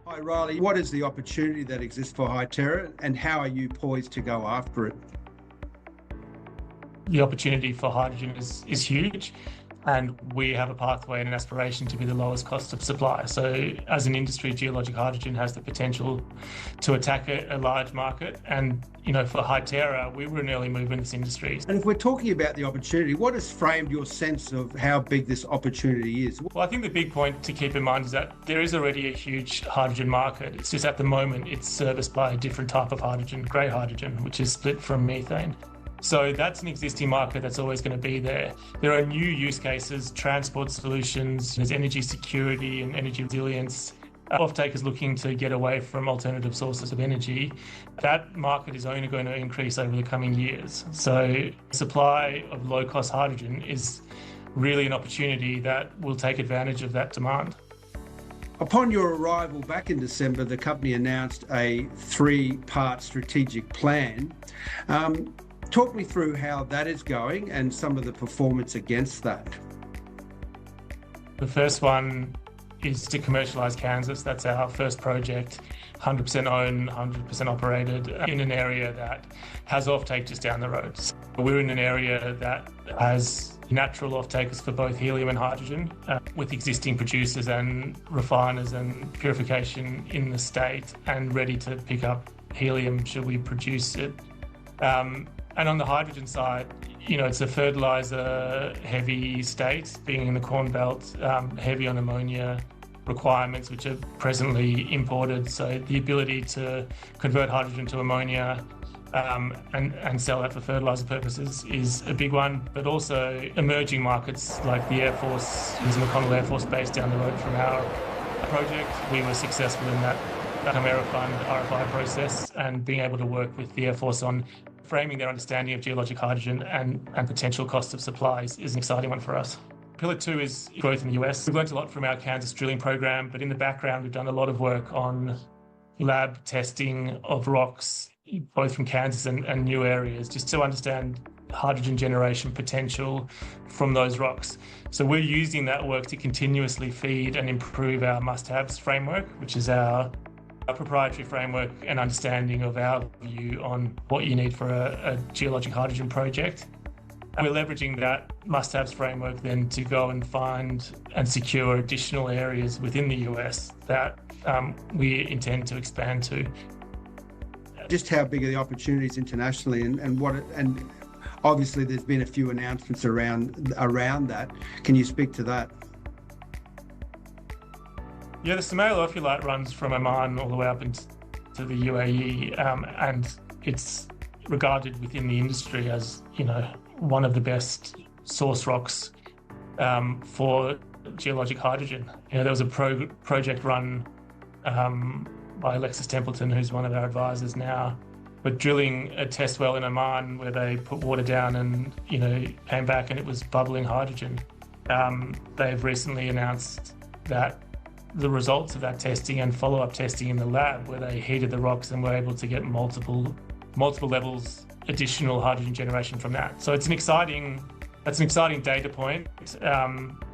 Hi, Riley. What is the opportunity that exists for HyTerra and how are you poised to go after it? The opportunity for hydrogen is huge, and we have a pathway and an aspiration to be the lowest cost of supply. So as an industry, geologic hydrogen has the potential to attack a large market. And, for HyTerra, we were an early mover in this industry. And if we're talking about the opportunity, what has framed your sense of how big this opportunity is? Well, I think the big point to keep in mind is that there is already a huge hydrogen market. It's just at the moment it's serviced by a different type of hydrogen, grey hydrogen, which is split from methane. So that's an existing market that's always going to be there. There are new use cases, transport solutions, there's energy security and energy resilience. Off-takers looking to get away from alternative sources of energy. That market is only going to increase over the coming years. So supply of low-cost hydrogen is really an opportunity that will take advantage of that demand. Upon your arrival back in December, the company announced a three-part strategic plan. Talk me through how that is going and some of the performance against that. The first one is to commercialise Kansas. That's our first project, 100% owned, 100% operated in an area that has offtake just down the road. So we're in an area that has natural offtakers for both helium and hydrogen with existing producers and refiners and purification in the state and ready to pick up helium should we produce it. And on the hydrogen side, it's a fertilizer heavy state, being in the Corn Belt, heavy on ammonia requirements, which are presently imported. So the ability to convert hydrogen to ammonia and sell that for fertilizer purposes is a big one, but also emerging markets like the Air Force, there's McConnell Air Force Base down the road from our project. We were successful in that Chimaera fund RFI process and being able to work with the Air Force on framing their understanding of geologic hydrogen and potential cost of supplies is an exciting one for us. Pillar 2 is growth in the US. We've learned a lot from our Kansas drilling program, but in the background, we've done a lot of work on lab testing of rocks, both from Kansas and new areas, just to understand hydrogen generation potential from those rocks. So we're using that work to continuously feed and improve our must-haves framework, which is our proprietary framework and understanding of our view on what you need for a geologic hydrogen project. And we're leveraging that must-haves framework then to go and find and secure additional areas within the US that we intend to expand to. Just how big are the opportunities internationally and obviously there's been a few announcements around that. Can you speak to that? Yeah, the Chimaera ophiolite runs from Oman all the way up into the UAE, and it's regarded within the industry as, one of the best source rocks for geologic hydrogen. There was a project run by Alexis Templeton, who's one of our advisors now, but drilling a test well in Oman where they put water down and, came back and it was bubbling hydrogen. They've recently announced that the results of that testing and follow-up testing in the lab where they heated the rocks and were able to get multiple levels additional hydrogen generation from that. So that's an exciting data point.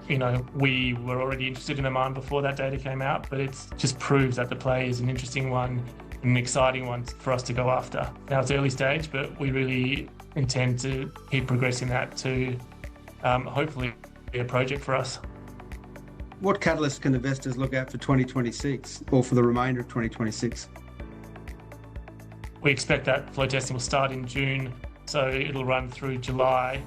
We were already interested in Oman before that data came out, but it just proves that the play is an interesting one, an exciting one for us to go after. Now it's early stage, but we really intend to keep progressing that to hopefully be a project for us. What catalysts can investors look at for 2026 or for the remainder of 2026? We expect that flow testing will start in June, so it'll run through July.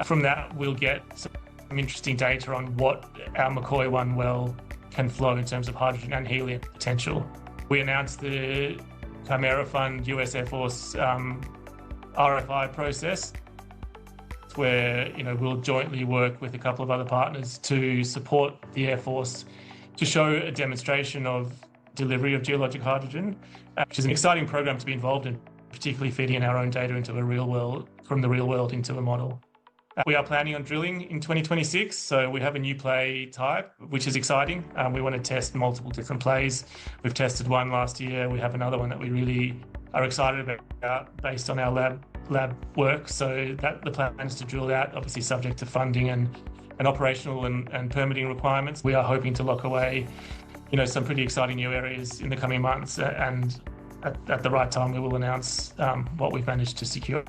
From that, we'll get some interesting data on what our McCoy 1 well can flow in terms of hydrogen and helium potential. We announced the Chimaera Fund US Air Force RFI process, where we'll jointly work with a couple of other partners to support the Air Force to show a demonstration of delivery of geologic hydrogen, which is an exciting program to be involved in, particularly feeding our own data into from the real world into a model. We are planning on drilling in 2026, so we have a new play type, which is exciting. We want to test multiple different plays. We've tested one last year. We have another one that we really are excited about based on our lab work. So the plan is to drill that, obviously subject to funding and operational and permitting requirements. We are hoping to lock away some pretty exciting new areas in the coming months, and at the right time we will announce what we've managed to secure.